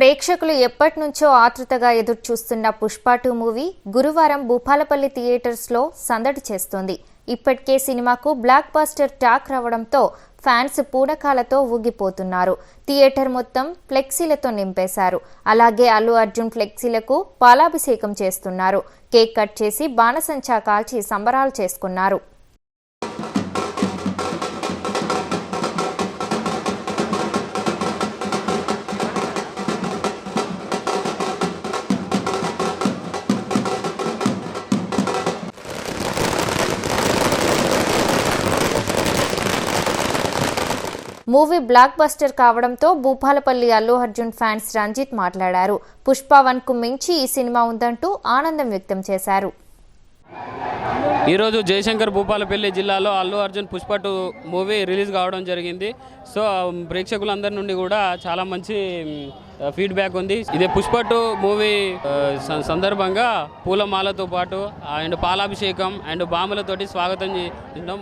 ప్రేక్షకులు ఎప్పటినుంచో ఆతృతగా ఎదురుచూస్తున్న పుష్ప 2 మూవీ గురువారం భూపాలపల్లి థియేటర్స్లో సందడి చేస్తోంది. ఇప్పటికే సినిమాకు బ్లాక్ బస్టర్ టాక్ రావడంతో ఫ్యాన్స్ పూనకాలతో ఊగిపోతున్నారు. థియేటర్ మొత్తం ఫ్లెక్సీలతో నింపేశారు. అలాగే అల్లు అర్జున్ ఫ్లెక్సీలకు పాలాభిషేకం చేస్తున్నారు. కేక్ కట్ చేసి బాణసంచా కాల్చి సంబరాలు చేసుకున్నారు. మూవీ బ్లాక్ బస్టర్ కావడంతో భూపాలపల్లి అల్లు అర్జున్ ఫ్యాన్స్ రంజిత్ మాట్లాడారు. పుష్ప 1కు మించి ఈ సినిమా ఉందంటూ ఆనందం వ్యక్తం చేశారు. ఈరోజు జయశంకర్ భూపాలపల్లి జిల్లాలో అల్లు అర్జున్ పుష్ప 2 మూవీ రిలీజ్ కావడం జరిగింది. సో ప్రేక్షకులందరి నుండి కూడా చాలా మంచి ఫీడ్బ్యాక్ ఉంది. ఇదే పుష్ప 2 మూవీ సందర్భంగా పూలమాలతో పాటు అండ్ పాలాభిషేకం అండ్ బాంబులతోటి స్వాగతం చేయడం